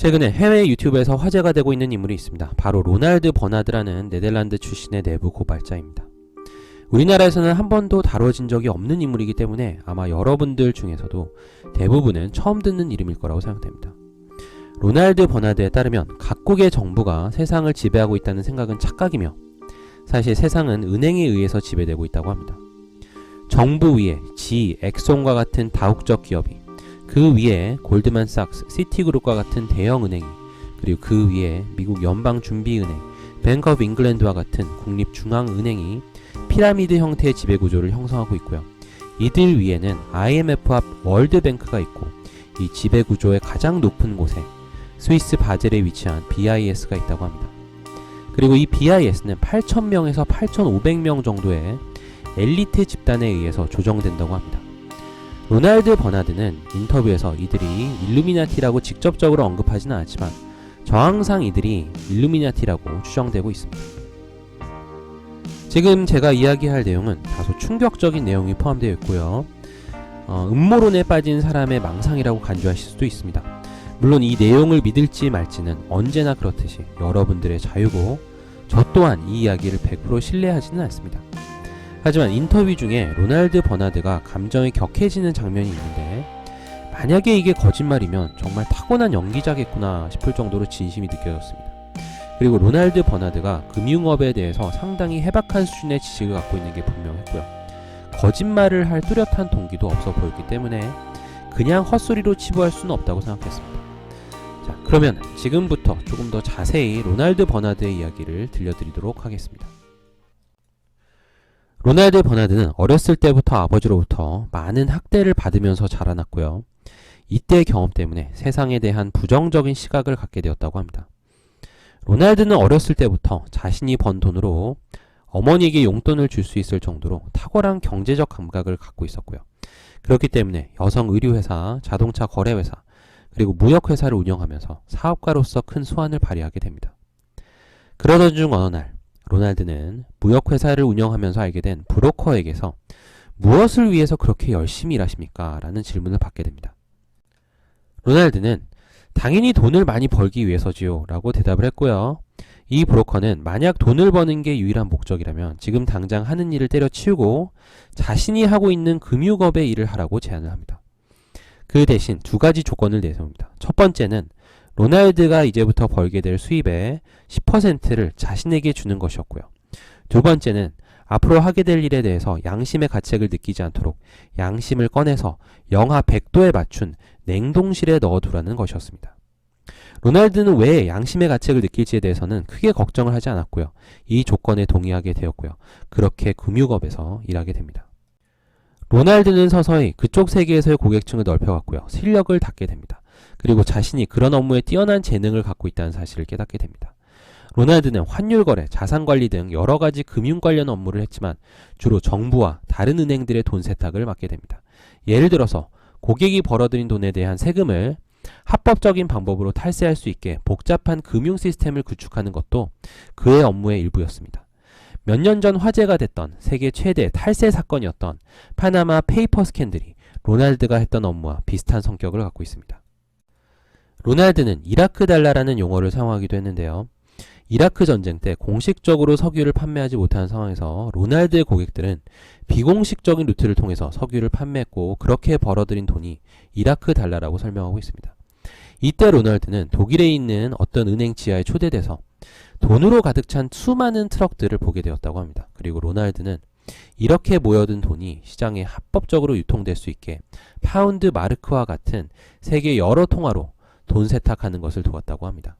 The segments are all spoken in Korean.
최근에 해외 유튜브에서 화제가 되고 있는 인물이 있습니다. 바로 로날드 버나드라는 네덜란드 출신의 내부 고발자입니다. 우리나라에서는 한 번도 다뤄진 적이 없는 인물이기 때문에 아마 여러분들 중에서도 대부분은 처음 듣는 이름일 거라고 생각됩니다. 로날드 버나드에 따르면 각국의 정부가 세상을 지배하고 있다는 생각은 착각이며, 사실 세상은 은행에 의해서 지배되고 있다고 합니다. 정부 위에 엑손과 같은 다국적 기업이, 그 위에 골드만삭스, 시티그룹과 같은 대형 은행이, 그리고 그 위에 미국 연방준비은행, 뱅크 오브 잉글랜드와 같은 국립중앙은행이 피라미드 형태의 지배구조를 형성하고 있고요. 이들 위에는 IMF와 월드뱅크가 있고, 이 지배구조의 가장 높은 곳에 스위스 바젤에 위치한 BIS가 있다고 합니다. 그리고 이 BIS는 8,000명에서 8,500명 정도의 엘리트 집단에 의해서 조정된다고 합니다. 로날드 버나드는 인터뷰에서 이들이 일루미나티라고 직접적으로 언급하지는 않았지만 저항상 이들이 일루미나티라고 추정되고 있습니다. 지금 제가 이야기할 내용은 다소 충격적인 내용이 포함되어 있고요. 음모론에 빠진 사람의 망상이라고 간주하실 수도 있습니다. 물론 이 내용을 믿을지 말지는 언제나 그렇듯이 여러분들의 자유고, 저 또한 이 이야기를 100% 신뢰하지는 않습니다. 하지만 인터뷰 중에 로날드 버나드가 감정이 격해지는 장면이 있는데, 만약에 이게 거짓말이면 정말 타고난 연기자겠구나 싶을 정도로 진심이 느껴졌습니다. 그리고 로날드 버나드가 금융업에 대해서 상당히 해박한 수준의 지식을 갖고 있는 게 분명했고요. 거짓말을 할 뚜렷한 동기도 없어 보였기 때문에 그냥 헛소리로 치부할 수는 없다고 생각했습니다. 자, 그러면 지금부터 조금 더 자세히 로날드 버나드의 이야기를 들려드리도록 하겠습니다. 로날드 버나드는 어렸을 때부터 아버지로부터 많은 학대를 받으면서 자라났고요. 이때 경험 때문에 세상에 대한 부정적인 시각을 갖게 되었다고 합니다. 로날드는 어렸을 때부터 자신이 번 돈으로 어머니에게 용돈을 줄 수 있을 정도로 탁월한 경제적 감각을 갖고 있었고요. 그렇기 때문에 여성 의류회사, 자동차 거래회사, 그리고 무역회사를 운영하면서 사업가로서 큰 수완을 발휘하게 됩니다. 그러던 중 어느 날 로날드는 무역회사를 운영하면서 알게 된 브로커에게서 무엇을 위해서 그렇게 열심히 일하십니까? 라는 질문을 받게 됩니다. 로날드는 당연히 돈을 많이 벌기 위해서지요 라고 대답을 했고요. 이 브로커는 만약 돈을 버는 게 유일한 목적이라면 지금 당장 하는 일을 때려치우고 자신이 하고 있는 금융업의 일을 하라고 제안을 합니다. 그 대신 두 가지 조건을 내세웁니다. 첫 번째는 로날드가 이제부터 벌게 될 수입의 10%를 자신에게 주는 것이었고요. 두 번째는 앞으로 하게 될 일에 대해서 양심의 가책을 느끼지 않도록 양심을 꺼내서 영하 100도에 맞춘 냉동실에 넣어두라는 것이었습니다. 로날드는 왜 양심의 가책을 느낄지에 대해서는 크게 걱정을 하지 않았고요. 이 조건에 동의하게 되었고요. 그렇게 금융업에서 일하게 됩니다. 로날드는 서서히 그쪽 세계에서의 고객층을 넓혀갔고요. 실력을 닦게 됩니다. 그리고 자신이 그런 업무에 뛰어난 재능을 갖고 있다는 사실을 깨닫게 됩니다. 로날드는 환율거래, 자산관리 등 여러가지 금융 관련 업무를 했지만 주로 정부와 다른 은행들의 돈 세탁을 맡게 됩니다. 예를 들어서 고객이 벌어들인 돈에 대한 세금을 합법적인 방법으로 탈세할 수 있게 복잡한 금융 시스템을 구축하는 것도 그의 업무의 일부였습니다. 몇 년 전 화제가 됐던 세계 최대 탈세 사건이었던 파나마 페이퍼 스캔들이 로날드가 했던 업무와 비슷한 성격을 갖고 있습니다. 로날드는 이라크 달러라는 용어를 사용하기도 했는데요. 이라크 전쟁 때 공식적으로 석유를 판매하지 못하는 상황에서 로날드의 고객들은 비공식적인 루트를 통해서 석유를 판매했고, 그렇게 벌어들인 돈이 이라크 달러라고 설명하고 있습니다. 이때 로날드는 독일에 있는 어떤 은행 지하에 초대돼서 돈으로 가득 찬 수많은 트럭들을 보게 되었다고 합니다. 그리고 로날드는 이렇게 모여든 돈이 시장에 합법적으로 유통될 수 있게 파운드 마르크와 같은 세계 여러 통화로 돈 세탁하는 것을 도왔다고 합니다.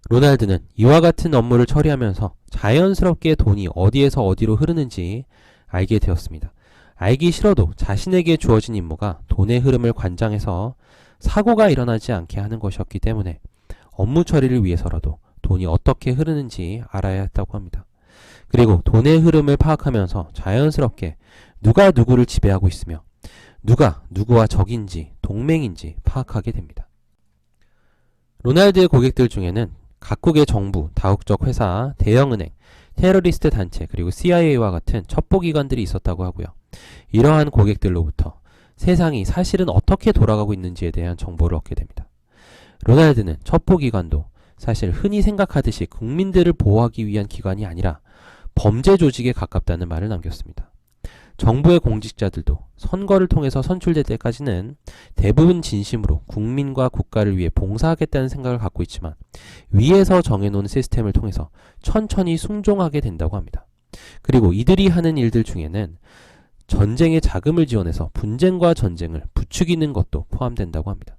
로날드는 이와 같은 업무를 처리하면서 자연스럽게 돈이 어디에서 어디로 흐르는지 알게 되었습니다. 알기 싫어도 자신에게 주어진 임무가 돈의 흐름을 관장해서 사고가 일어나지 않게 하는 것이었기 때문에 업무 처리를 위해서라도 돈이 어떻게 흐르는지 알아야 했다고 합니다. 그리고 돈의 흐름을 파악하면서 자연스럽게 누가 누구를 지배하고 있으며 누가 누구와 적인지 동맹인지 파악하게 됩니다. 로날드의 고객들 중에는 각국의 정부, 다국적 회사, 대형은행, 테러리스트 단체, 그리고 CIA와 같은 첩보기관들이 있었다고 하고요. 이러한 고객들로부터 세상이 사실은 어떻게 돌아가고 있는지에 대한 정보를 얻게 됩니다. 로날드는 첩보기관도 사실 흔히 생각하듯이 국민들을 보호하기 위한 기관이 아니라 범죄 조직에 가깝다는 말을 남겼습니다. 정부의 공직자들도 선거를 통해서 선출될 때까지는 대부분 진심으로 국민과 국가를 위해 봉사하겠다는 생각을 갖고 있지만 위에서 정해놓은 시스템을 통해서 천천히 순종하게 된다고 합니다. 그리고 이들이 하는 일들 중에는 전쟁에 자금을 지원해서 분쟁과 전쟁을 부추기는 것도 포함된다고 합니다.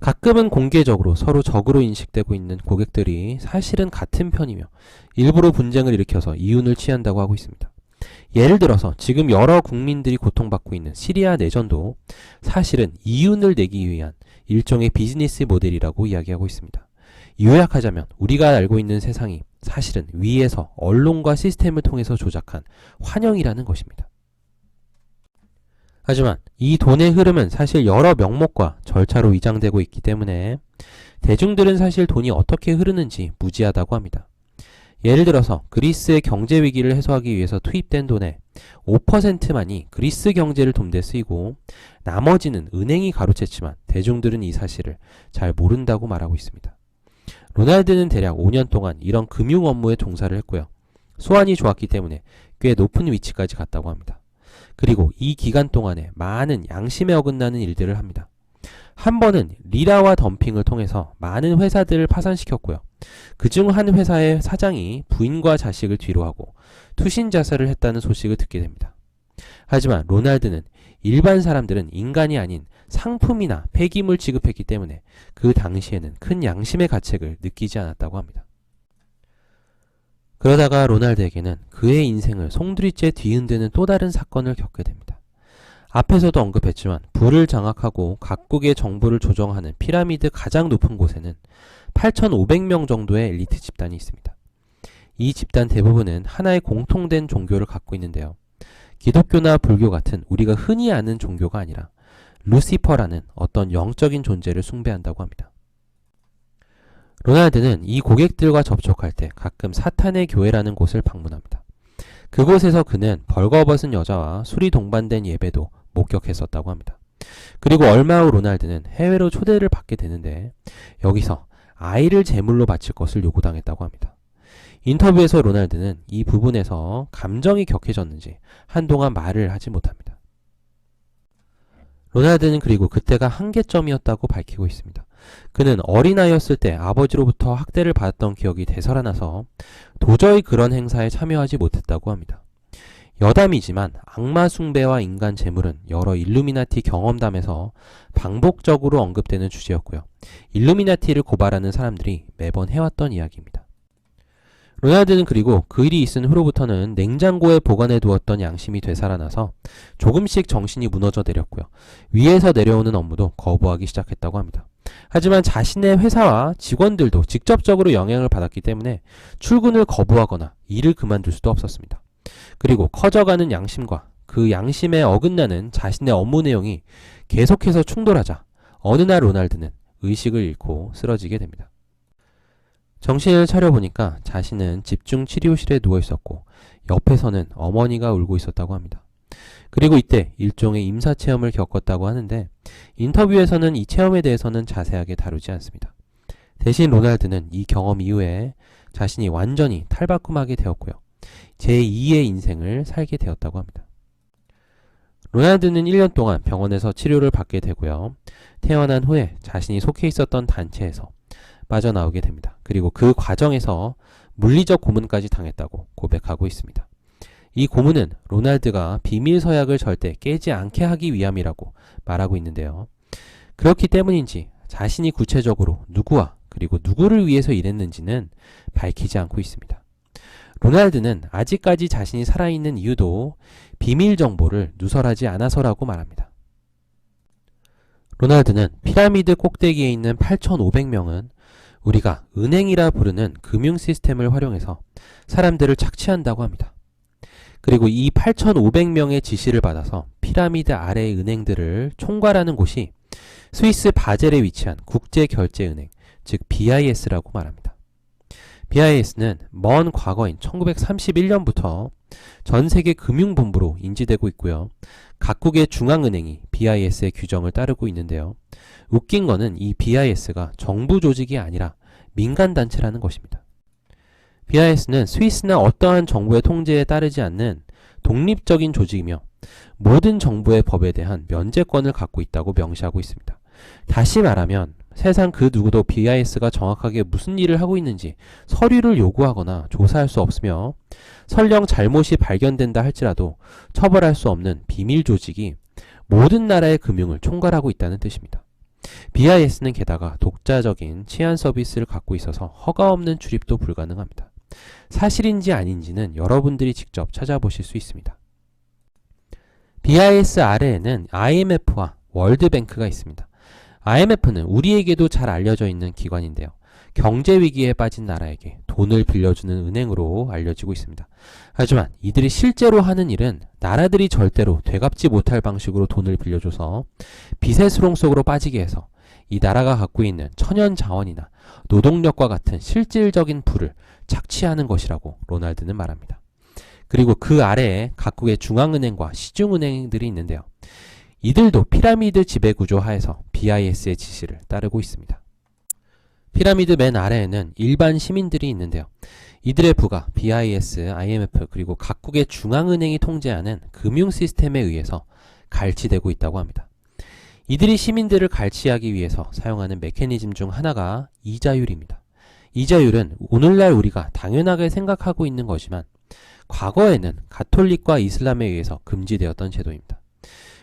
가끔은 공개적으로 서로 적으로 인식되고 있는 고객들이 사실은 같은 편이며 일부러 분쟁을 일으켜서 이윤을 취한다고 하고 있습니다. 예를 들어서 지금 여러 국민들이 고통받고 있는 시리아 내전도 사실은 이윤을 내기 위한 일종의 비즈니스 모델이라고 이야기하고 있습니다. 요약하자면 우리가 알고 있는 세상이 사실은 위에서 언론과 시스템을 통해서 조작한 환영이라는 것입니다. 하지만 이 돈의 흐름은 사실 여러 명목과 절차로 위장되고 있기 때문에 대중들은 사실 돈이 어떻게 흐르는지 무지하다고 합니다. 예를 들어서 그리스의 경제 위기를 해소하기 위해서 투입된 돈의 5%만이 그리스 경제를 돕는 데 쓰이고 나머지는 은행이 가로챘지만 대중들은 이 사실을 잘 모른다고 말하고 있습니다. 로날드는 대략 5년 동안 이런 금융 업무에 종사를 했고요. 수완이 좋았기 때문에 꽤 높은 위치까지 갔다고 합니다. 그리고 이 기간 동안에 많은 양심에 어긋나는 일들을 합니다. 한 번은 리라와 덤핑을 통해서 많은 회사들을 파산시켰고요. 그중 한 회사의 사장이 부인과 자식을 뒤로하고 투신 자살을 했다는 소식을 듣게 됩니다. 하지만 로날드는 일반 사람들은 인간이 아닌 상품이나 폐기물 취급했기 때문에 그 당시에는 큰 양심의 가책을 느끼지 않았다고 합니다. 그러다가 로날드에게는 그의 인생을 송두리째 뒤흔드는 또 다른 사건을 겪게 됩니다. 앞에서도 언급했지만 부를 장악하고 각국의 정부를 조정하는 피라미드 가장 높은 곳에는 8,500명 정도의 엘리트 집단이 있습니다. 이 집단 대부분은 하나의 공통된 종교를 갖고 있는데요. 기독교나 불교 같은 우리가 흔히 아는 종교가 아니라 루시퍼라는 어떤 영적인 존재를 숭배한다고 합니다. 로날드는 이 고객들과 접촉할 때 가끔 사탄의 교회라는 곳을 방문합니다. 그곳에서 그는 벌거벗은 여자와 술이 동반된 예배도 목격했었다고 합니다. 그리고 얼마 후 로날드는 해외로 초대를 받게 되는데 여기서 아이를 제물로 바칠 것을 요구당했다고 합니다. 인터뷰에서 로날드는 이 부분에서 감정이 격해졌는지 한동안 말을 하지 못합니다. 로날드는 그리고 그때가 한계점이었다고 밝히고 있습니다. 그는 어린아이였을 때 아버지로부터 학대를 받았던 기억이 되살아나서 도저히 그런 행사에 참여하지 못했다고 합니다. 여담이지만 악마 숭배와 인간 재물은 여러 일루미나티 경험담에서 반복적으로 언급되는 주제였고요. 일루미나티를 고발하는 사람들이 매번 해왔던 이야기입니다. 로날드는 그리고 그 일이 있은 후로부터는 냉장고에 보관해 두었던 양심이 되살아나서 조금씩 정신이 무너져 내렸고요. 위에서 내려오는 업무도 거부하기 시작했다고 합니다. 하지만 자신의 회사와 직원들도 직접적으로 영향을 받았기 때문에 출근을 거부하거나 일을 그만둘 수도 없었습니다. 그리고 커져가는 양심과 그 양심에 어긋나는 자신의 업무 내용이 계속해서 충돌하자 어느 날 로날드는 의식을 잃고 쓰러지게 됩니다. 정신을 차려보니까 자신은 집중치료실에 누워있었고 옆에서는 어머니가 울고 있었다고 합니다. 그리고 이때 일종의 임사체험을 겪었다고 하는데 인터뷰에서는 이 체험에 대해서는 자세하게 다루지 않습니다. 대신 로날드는 이 경험 이후에 자신이 완전히 탈바꿈하게 되었고요. 제2의 인생을 살게 되었다고 합니다. 로날드는 1년 동안 병원에서 치료를 받게 되고요. 태어난 후에 자신이 속해 있었던 단체에서 빠져나오게 됩니다. 그리고 그 과정에서 물리적 고문까지 당했다고 고백하고 있습니다. 이 고문은 로날드가 비밀 서약을 절대 깨지 않게 하기 위함이라고 말하고 있는데요. 그렇기 때문인지 자신이 구체적으로 누구와 그리고 누구를 위해서 일했는지는 밝히지 않고 있습니다. 로날드는 아직까지 자신이 살아있는 이유도 비밀 정보를 누설하지 않아서라고 말합니다. 로날드는 피라미드 꼭대기에 있는 8,500명은 우리가 은행이라 부르는 금융 시스템을 활용해서 사람들을 착취한다고 합니다. 그리고 이 8,500명의 지시를 받아서 피라미드 아래의 은행들을 총괄하는 곳이 스위스 바젤에 위치한 국제결제은행, 즉 BIS라고 말합니다. BIS는 먼 과거인 1931년부터 전 세계 금융본부로 인지되고 있고요. 각국의 중앙은행이 BIS의 규정을 따르고 있는데요. 웃긴 거는 이 BIS가 정부 조직이 아니라 민간단체라는 것입니다. BIS는 스위스나 어떠한 정부의 통제에 따르지 않는 독립적인 조직이며 모든 정부의 법에 대한 면제권을 갖고 있다고 명시하고 있습니다. 다시 말하면 세상 그 누구도 BIS가 정확하게 무슨 일을 하고 있는지 서류를 요구하거나 조사할 수 없으며 설령 잘못이 발견된다 할지라도 처벌할 수 없는 비밀 조직이 모든 나라의 금융을 총괄하고 있다는 뜻입니다. BIS는 게다가 독자적인 치안 서비스를 갖고 있어서 허가 없는 출입도 불가능합니다. 사실인지 아닌지는 여러분들이 직접 찾아보실 수 있습니다. BIS 아래에는 IMF와 월드뱅크가 있습니다. IMF는 우리에게도 잘 알려져 있는 기관인데요. 경제 위기에 빠진 나라에게 돈을 빌려주는 은행으로 알려지고 있습니다. 하지만 이들이 실제로 하는 일은 나라들이 절대로 되갚지 못할 방식으로 돈을 빌려줘서 빚의 수렁 속으로 빠지게 해서 이 나라가 갖고 있는 천연 자원이나 노동력과 같은 실질적인 부를 착취하는 것이라고 로날드는 말합니다. 그리고 그 아래에 각국의 중앙은행과 시중은행들이 있는데요. 이들도 피라미드 지배구조 하에서 BIS의 지시를 따르고 있습니다. 피라미드 맨 아래에는 일반 시민들이 있는데요. 이들의 부가 BIS, IMF 그리고 각국의 중앙은행이 통제하는 금융 시스템에 의해서 갈취되고 있다고 합니다. 이들이 시민들을 갈취하기 위해서 사용하는 메커니즘 중 하나가 이자율입니다. 이자율은 오늘날 우리가 당연하게 생각하고 있는 것이지만 과거에는 가톨릭과 이슬람에 의해서 금지되었던 제도입니다.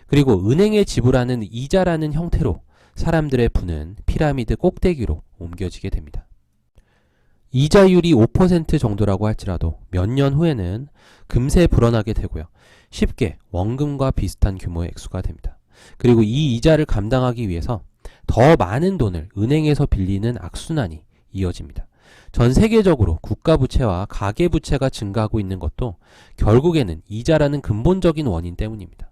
그리고 은행에 지불하는 이자라는 형태로 사람들의 부는 피라미드 꼭대기로 옮겨지게 됩니다. 이자율이 5% 정도라고 할지라도 몇 년 후에는 금세 불어나게 되고요. 쉽게 원금과 비슷한 규모의 액수가 됩니다. 그리고 이 이자를 감당하기 위해서 더 많은 돈을 은행에서 빌리는 악순환이 이어집니다. 전 세계적으로 국가부채와 가계부채가 증가하고 있는 것도 결국에는 이자라는 근본적인 원인 때문입니다.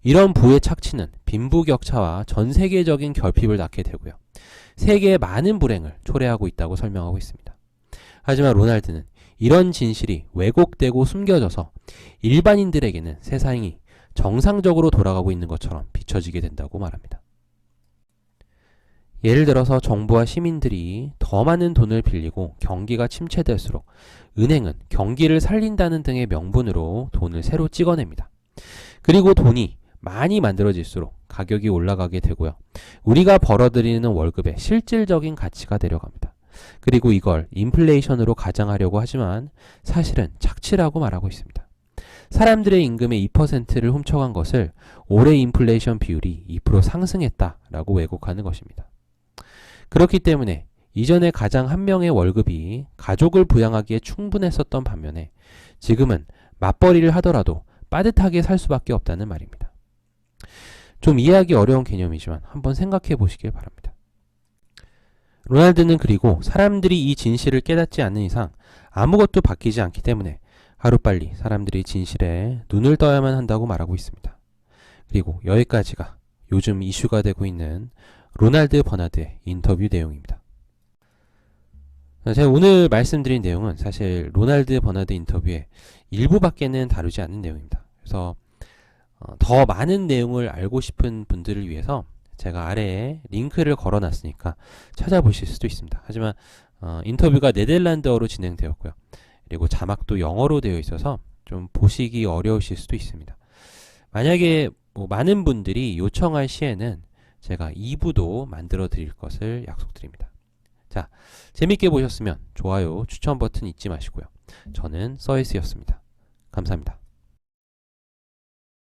이런 부의 착취는 빈부격차와 전 세계적인 결핍을 낳게 되고요. 세계의 많은 불행을 초래하고 있다고 설명하고 있습니다. 하지만 로날드는 이런 진실이 왜곡되고 숨겨져서 일반인들에게는 세상이 정상적으로 돌아가고 있는 것처럼 비춰지게 된다고 말합니다. 예를 들어서 정부와 시민들이 더 많은 돈을 빌리고 경기가 침체될수록 은행은 경기를 살린다는 등의 명분으로 돈을 새로 찍어냅니다. 그리고 돈이 많이 만들어질수록 가격이 올라가게 되고요. 우리가 벌어들이는 월급의 실질적인 가치가 내려갑니다. 그리고 이걸 인플레이션으로 가장하려고 하지만 사실은 착취라고 말하고 있습니다. 사람들의 임금의 2%를 훔쳐간 것을 올해 인플레이션 비율이 2% 상승했다라고 왜곡하는 것입니다. 그렇기 때문에 이전에 가장 한 명의 월급이 가족을 부양하기에 충분했었던 반면에 지금은 맞벌이를 하더라도 빠듯하게 살 수밖에 없다는 말입니다. 좀 이해하기 어려운 개념이지만 한번 생각해 보시길 바랍니다. 로날드는 그리고 사람들이 이 진실을 깨닫지 않는 이상 아무것도 바뀌지 않기 때문에 하루빨리 사람들이 진실에 눈을 떠야만 한다고 말하고 있습니다. 그리고 여기까지가 요즘 이슈가 되고 있는 로날드 버나드의 인터뷰 내용입니다. 제가 오늘 말씀드린 내용은 사실 로날드 버나드 인터뷰의 일부밖에는 다루지 않는 내용입니다. 그래서 더 많은 내용을 알고 싶은 분들을 위해서 제가 아래에 링크를 걸어 놨으니까 찾아보실 수도 있습니다. 하지만 인터뷰가 네덜란드어로 진행되었고요. 그리고 자막도 영어로 되어 있어서 좀 보시기 어려우실 수도 있습니다. 만약에 많은 분들이 요청할 시에는 제가 2부도 만들어 드릴 것을 약속드립니다. 자, 재밌게 보셨으면 좋아요, 추천 버튼 잊지 마시고요. 저는 서이스였습니다. 감사합니다.